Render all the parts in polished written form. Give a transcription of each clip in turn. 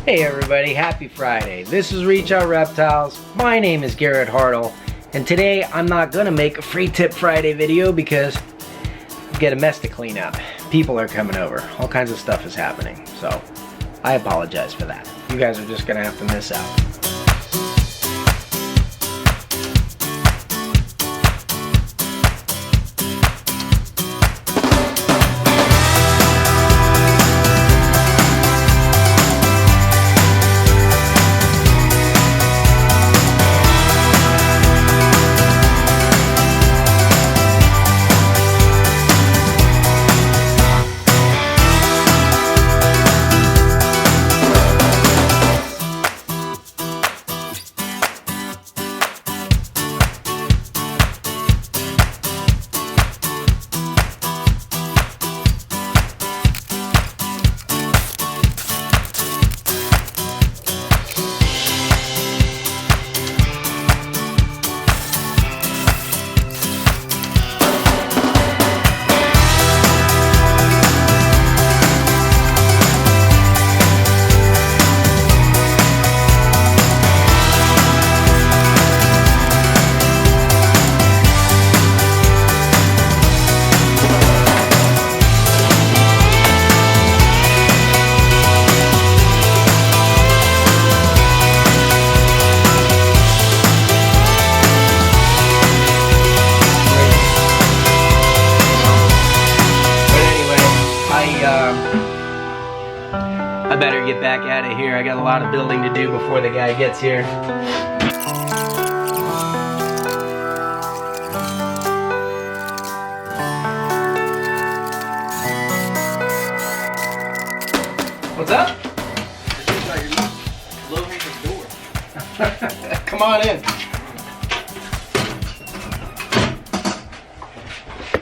Hey everybody, happy Friday. This is Reach Out Reptiles. My name is Garrett Hartle, and today I'm not gonna make a free tip Friday video because I've got a mess to clean up. People are coming over. All kinds of stuff is happening. So I apologize for that. You guys are just gonna have to miss out. I better get back out of here. I got a lot of building to do before the guy gets here. What's up? Come on in.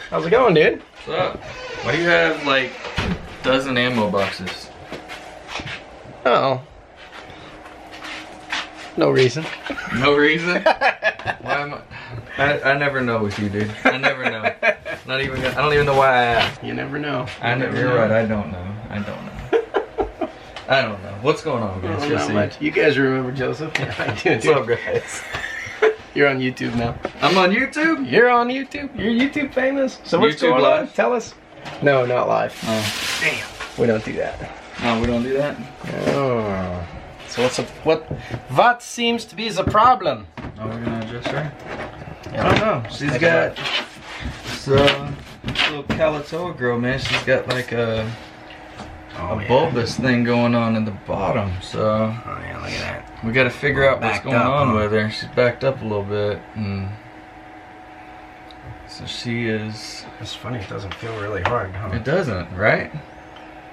How's it going, dude? What's up? Why do you have like a dozen ammo boxes? Oh. No reason. No reason? Why am I never know with you, dude. I never know. Not even. I don't even know why I asked. You never know. You're right. I don't know. I don't know. I don't know. What's going on, guys? Not much. You guys remember Joseph? Yeah, I do. What's up, guys? You're on YouTube now. I'm on YouTube? You're on YouTube? You're YouTube famous? So what's YouTube going live? on? Tell us. No, not live. Oh. Damn. We don't do that. No, we don't do that? Oh. So what seems to be the problem? Oh, we're gonna adjust her? Yeah. I don't know. She's got this little Kalatoa girl, man. She's got like a bulbous thing going on in the bottom. So oh yeah, look at that. We gotta figure out what's going on with her. She's backed up a little bit. And so she is... It's funny, it doesn't feel really hard, huh? It doesn't, right?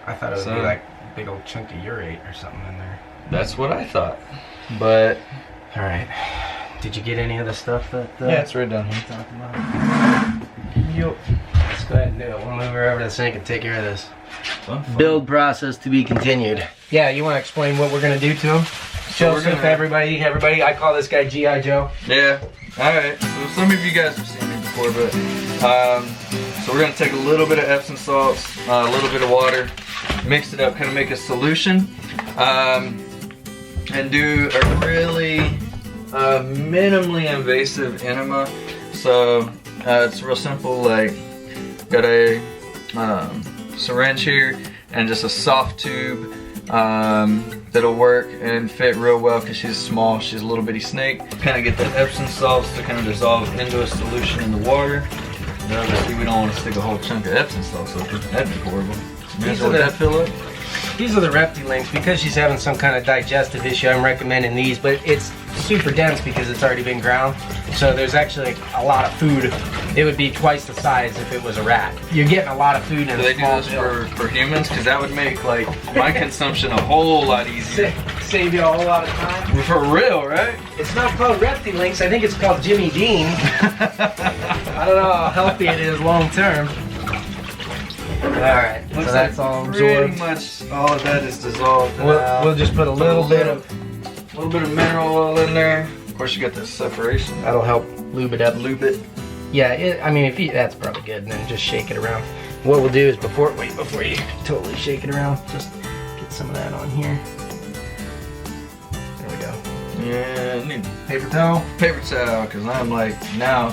I thought it would be like a big old chunk of urate or something in there. That's what I thought. But... Alright. Did you get any of the stuff that... yeah, it's right down here. Talking about? Yo. Let's go ahead and do it. We'll move her over to the sink and take care of this. Fun. Build process to be continued. Yeah, you want to explain what we're going to do to him? So Joseph, everybody, I call this guy G.I. Joe. Yeah. Alright. So some of you guys have seen me before, but... so we're going to take a little bit of Epsom salts, a little bit of water, mix it up, kind of make a solution, and do a really minimally invasive enema. So it's real simple, like got a syringe here and just a soft tube that'll work and fit real well because she's small, she's a little bitty snake. Kind of get that Epsom salts to kind of dissolve into a solution in the water. And obviously we don't want to stick a whole chunk of Epsom salts over. That'd be horrible. Would that fill up? These are the Reptilinks. Because she's having some kind of digestive issue, I'm recommending these, but it's super dense because it's already been ground. So there's actually a lot of food. It would be twice the size if it was a rat. You're getting a lot of food in Do they do this for humans? Because that would make like my consumption a whole lot easier. Save you a whole lot of time. For real, right? It's not called Reptilinks. I think it's called Jimmy Dean. I don't know how healthy it is long term. Alright, so that's all absorbed. Pretty much all of that is dissolved. We'll just put a little bit of mineral oil in there. Of course, you got the separation. That'll help lube it up. Lube it. Yeah, I mean, that's probably good. And then just shake it around. What we'll do is before you totally shake it around, just get some of that on here. Yeah, I need Paper towel? paper towel, because I'm like now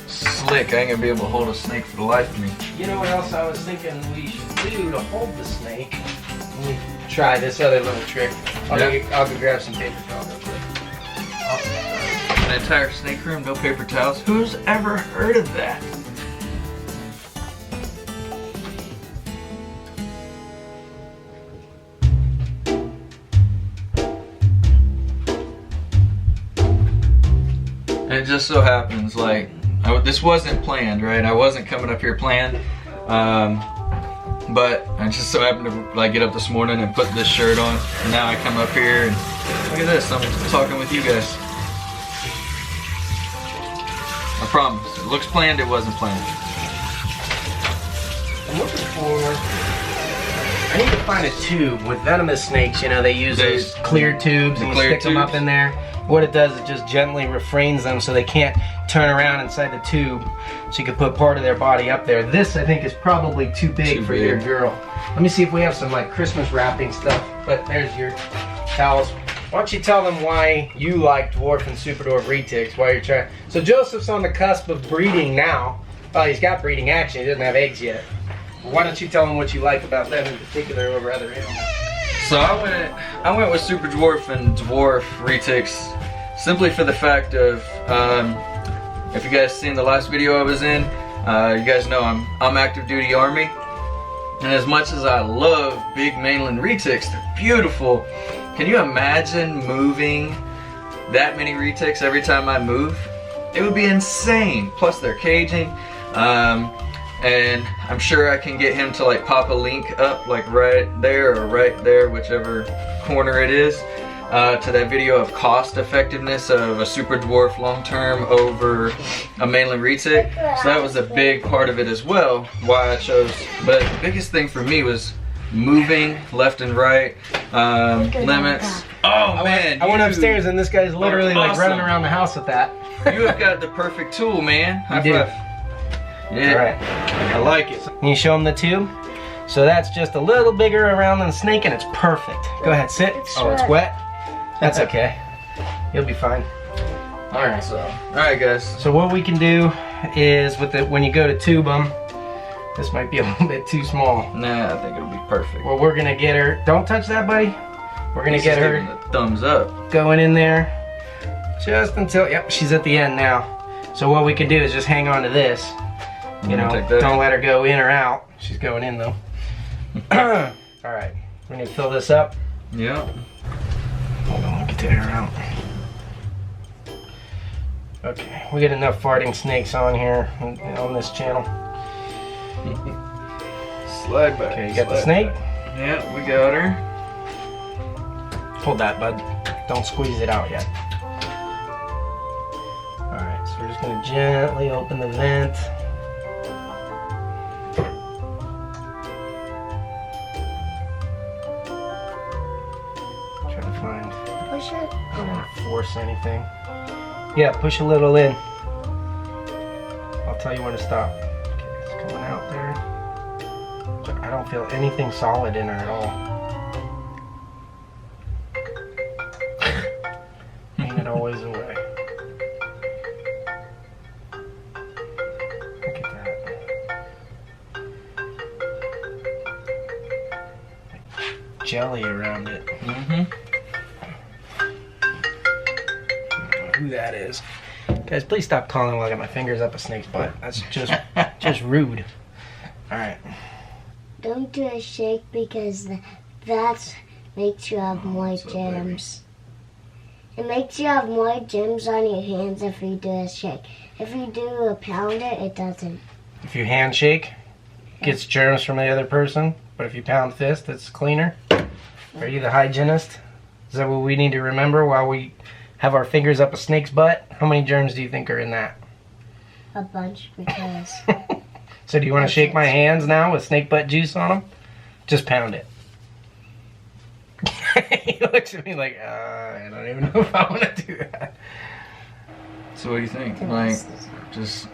slick. I ain't gonna be able to hold a snake for the life of me. You know what else I was thinking we should do to hold the snake? Let me try this other little trick. I'll go grab some paper towel real quick. An entire snake room, no paper towels. Who's ever heard of that? And it just so happens, like, this wasn't planned, right? I wasn't coming up here planned, but I just so happened to like get up this morning and put this shirt on, and now I come up here and look at this. I'm talking with you guys. I promise. It looks planned. It wasn't planned. I'm looking for. I need to find a tube with venomous snakes. You know, they use those clear tubes and you stick them up in there. What it does, it just gently refrains them so they can't turn around inside the tube. So you can put part of their body up there. This, I think, is probably too big for your girl. Let me see if we have some like Christmas wrapping stuff. But there's your towels. Why don't you tell them why you like Dwarf and Super Dwarf retics while you're trying. So Joseph's on the cusp of breeding now. Well, he's got breeding action. He doesn't have eggs yet. Why don't you tell them what you like about them in particular over other animals? So I went with Super Dwarf and Dwarf retics simply for the fact of if you guys seen the last video I was in, you guys know I'm active duty Army, and as much as I love big mainland retics, they're beautiful. Can you imagine moving that many retics every time I move? It would be insane. Plus they're caging. And I'm sure I can get him to like pop a link up like right there or right there, whichever corner it is, to that video of cost effectiveness of a Super Dwarf long term over a mainland retic. So that was a big part of it as well, why I chose. But the biggest thing for me was moving left and right, limits. Oh man, I went upstairs and this guy's literally like awesome. running around the house with that. You have got the perfect tool, man. High You do. five. Yeah, Alright, I like it. Can you show them the tube? So that's just a little bigger around than the snake and it's perfect. Go ahead, sit. Oh, it's wet? That's okay. You'll be fine. Alright. Alright guys. So what we can do is with the when you go to tube them, this might be a little bit too small. Nah, I think it'll be perfect. Well, we're gonna get her. Don't touch that, buddy. We're gonna get her the thumbs up. going in there just until. Yep, she's at the end now. So what we can do is just hang on to this. You know, don't let her go in or out. She's going in though. All right, we need to fill this up. Yeah. Hold on, get the air out. Okay, we get enough farting snakes on here on this channel. Slide back. Okay, you got the snake? Yeah, we got her. Hold that, bud. Don't squeeze it out yet. All right, so we're just gonna gently open the vent. Push it. I don't want to force anything. Yeah, push a little in. I'll tell you when to stop. Okay, it's coming out there. But I don't feel anything solid in her at all. Ain't it always the way? Look at that. Jelly around it. Mm-hmm. Who that is. Guys, please stop calling while I got my fingers up a snake's butt. That's just rude. Alright. Don't do a shake because that makes you have more germs. It makes you have more germs on your hands if you do a shake. If you do a pound it doesn't. If you handshake, it gets germs from the other person. But if you pound fist, it's cleaner. Are you the hygienist? Is that what we need to remember while we have our fingers up a snake's butt? How many germs do you think are in that? A bunch because... So do you want to shake my hands now with snake butt juice on them? Just pound it. He looks at me like, I don't even know if I want to do that. So what do you think? Like, just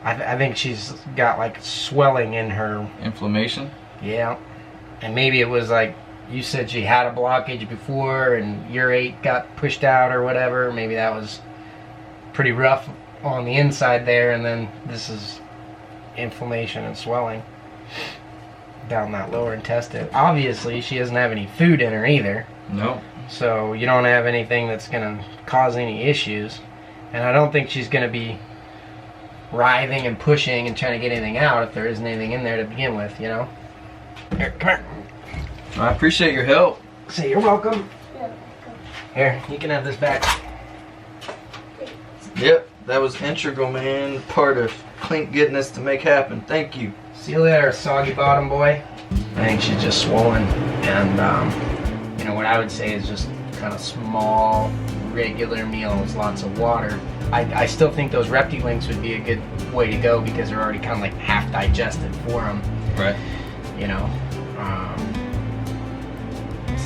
I think she's got like swelling in her. inflammation? Yeah. And maybe it was like you said she had a blockage before and urate got pushed out or whatever. Maybe that was pretty rough on the inside there, and then this is inflammation and swelling down that lower intestine. Obviously, she doesn't have any food in her either. No. So you don't have anything that's going to cause any issues. And I don't think she's going to be writhing and pushing and trying to get anything out if there isn't anything in there to begin with, you know? Here, come here. I appreciate your help. Say you're welcome. Here, you can have this back. Yep, that was integral, man. Part of Clink getting this to make happen. Thank you. See you later, soggy bottom boy. I think she's just swollen. And, you know, what I would say is just kind of small, regular meals, lots of water. I still think those Reptilinks would be a good way to go because they're already kind of like half digested for them. Right. You know.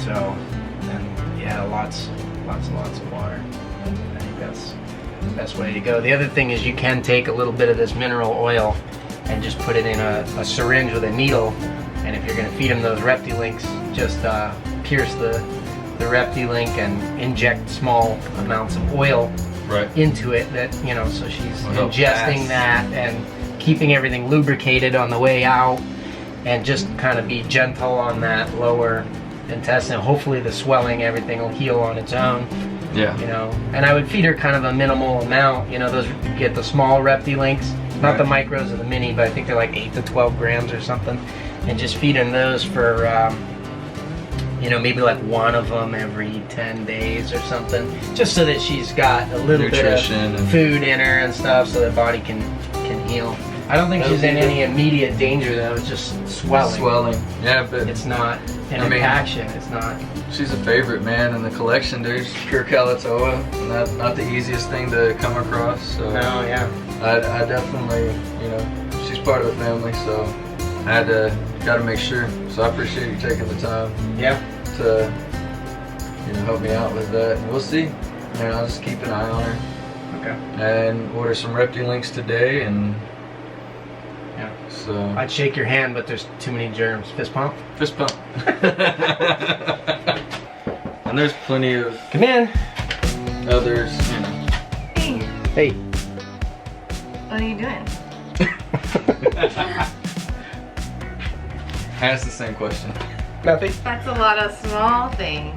So, and yeah, lots and lots of water. I think that's the best way to go. The other thing is you can take a little bit of this mineral oil and just put it in a syringe with a needle, and if you're going to feed them those Reptilinks, just pierce the Reptilink and inject small amounts of oil into it, that, you know, so she's ingesting that and keeping everything lubricated on the way out, and just kind of be gentle on that lower intestine. Hopefully the swelling, everything will heal on its own. Yeah. You know, and I would feed her kind of a minimal amount. You know, those, you get the small Reptilinks, not the micros or the mini, but I think they're like 8 to 12 grams or something, and just feeding those for you know, maybe like one of them every 10 days or something, just so that she's got a little nutrition bit of food in her and stuff, so that body can heal. I don't think she's in any immediate danger though. It's just swelling. Yeah, but it's not an impaction. It's not. She's a favorite, man, in the collection. There's pure Kalatoa, and not the easiest thing to come across. So no, yeah. I definitely, you know, she's part of the family, so I got to make sure. So I appreciate you taking the time. Yeah. To, you know, help me out with that. And we'll see. And I'll just keep an eye on her. Okay. And order some Reptilinks today, and yeah. So I'd shake your hand, but there's too many germs. Fist pump. Fist pump. And there's plenty of. Come in. Others. You know. Hey. Hey. What are you doing? Ask the same question. Nothing. That's a lot of small things.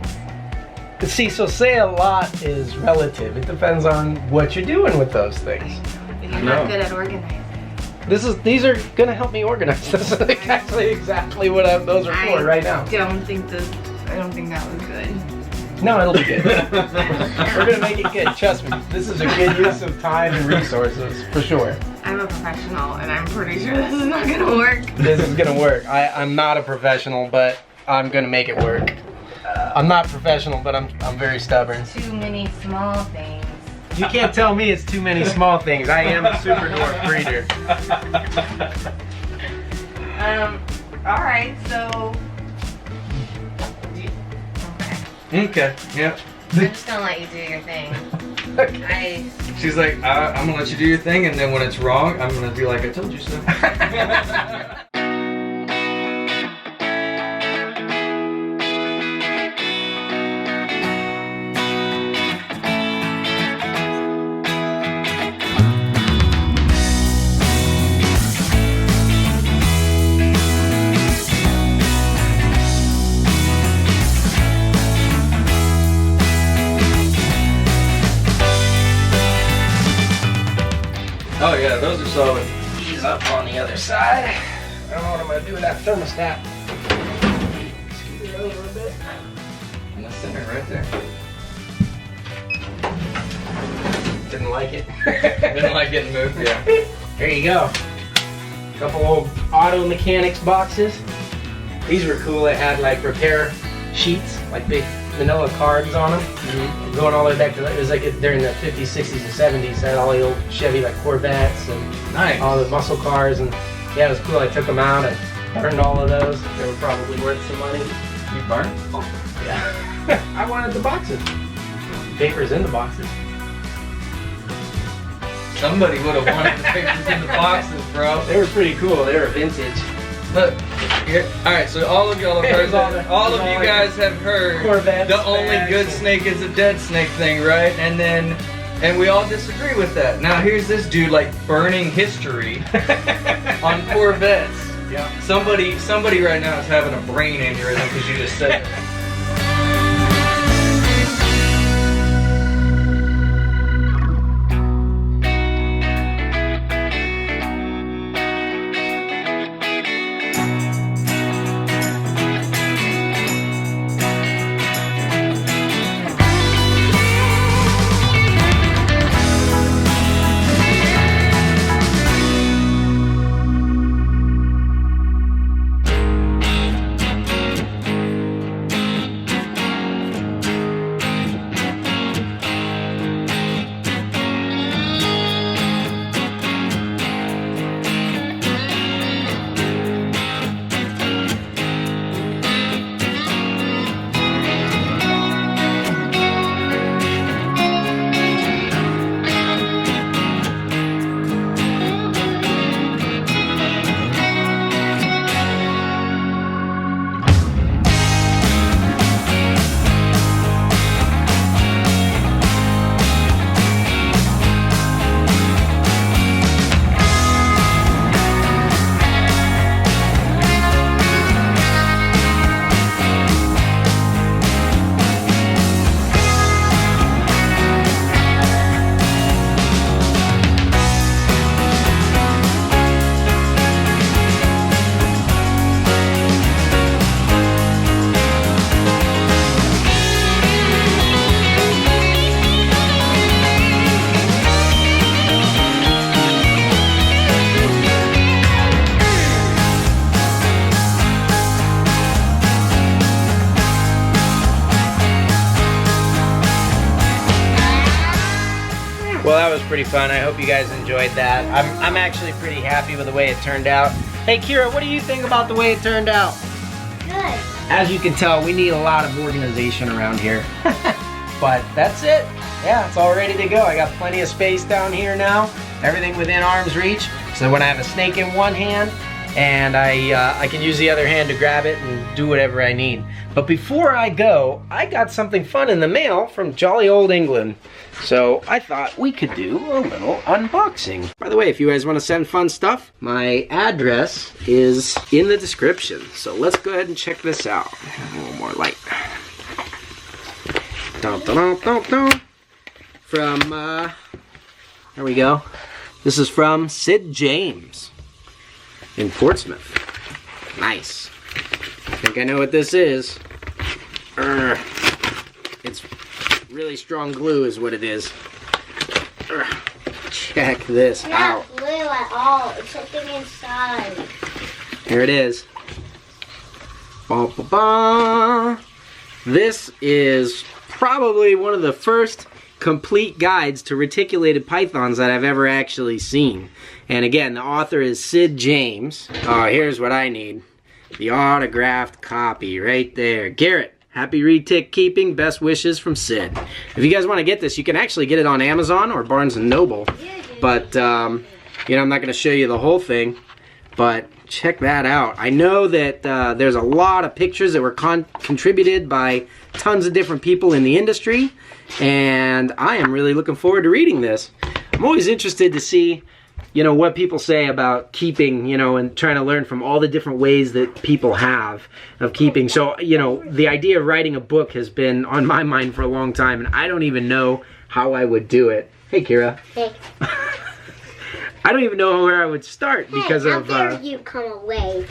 See, so say a lot is relative. It depends on what you're doing with those things. You're not good at organizing. These are gonna help me organize. This is actually exactly what those are for right now. I don't think that was good. No, it'll be good. We're gonna make it good. Trust me. This is a good use of time and resources for sure. I'm a professional, and I'm pretty sure this is not gonna work. This is gonna work. I'm not a professional, but I'm gonna make it work. I'm not professional, but I'm very stubborn. Too many small things. You can't tell me it's too many small things. I am a super dwarf breeder. All right, so. Okay. Yep. I'm just gonna let you do your thing. She's like, I'm gonna let you do your thing, and then when it's wrong, I'm gonna be like, I told you so. Oh yeah, those are solid. Ease up on the other side. I don't know what I'm gonna do with that thermostat. Scoot it over a bit. In the center, right there. Didn't like it. Didn't like getting moved, yeah. There you go. Couple old auto mechanics boxes. These were cool. They had like repair sheets, like big manila cards on them. Going all the way back to, it was like during the 50s, 60s, and 70s. They had all the old Chevy like Corvettes and all the muscle cars, and yeah, it was cool. I took them out and burned all of those. They were probably worth some money. You burned? Oh, yeah. I wanted the boxes. Papers in the boxes. Somebody would have wanted the papers in the boxes, bro. They were pretty cool. They were vintage. Look, alright, so all of y'all have heard that. All of you guys have heard Corvettes, the only good snake is a dead snake thing, right? And we all disagree with that. Now here's this dude like burning history on Corvettes. Yeah. Somebody right now is having a brain aneurysm because you just said that. Well, that was pretty fun. I hope you guys enjoyed that. I'm actually pretty happy with the way it turned out. Hey, Kira, what do you think about the way it turned out? Good. As you can tell, we need a lot of organization around here. But that's it. Yeah, it's all ready to go. I got plenty of space down here now. Everything within arm's reach. So when I have a snake in one hand, and I can use the other hand to grab it and do whatever I need. But before I go, I got something fun in the mail from jolly old England. So I thought we could do a little unboxing. By the way, if you guys want to send fun stuff, my address is in the description. So let's go ahead and check this out. A little more light. Dun, dun, dun, dun, dun. From, there we go. This is from Sid James in Portsmouth. Nice. I think I know what this is. It's really strong glue is what it is. Check this out. Not glue at all. It's something inside. Here it is. Ba, ba, ba. This is probably one of the first complete guides to reticulated pythons that I've ever actually seen. And again, the author is Sid James. Oh, here's what I need. The autographed copy right there. Garrett, happy retic keeping. Best wishes from Sid. If you guys want to get this, you can actually get it on Amazon or Barnes & Noble. But, you know, I'm not going to show you the whole thing. But check that out. I know that there's a lot of pictures that were contributed by tons of different people in the industry. And I am really looking forward to reading this. I'm always interested to see, you know, what people say about keeping, you know, and trying to learn from all the different ways that people have of keeping. So, you know, the idea of writing a book has been on my mind for a long time, and I don't even know how I would do it. Hey, Kira. Hey. I don't even know where I would start because of you come away.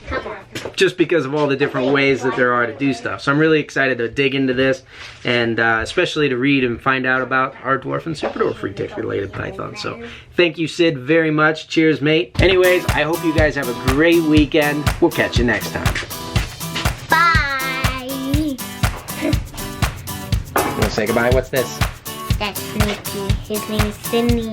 Come on. just because of all the different ways that there are to do stuff. So I'm really excited to dig into this, and especially to read and find out about our dwarf and super dwarf reticulated pythons. So thank you, Sid, very much. Cheers, mate. Anyways, I hope you guys have a great weekend. We'll catch you next time. Bye. You want to say goodbye? What's this? That's Nikki. His name is Sydney.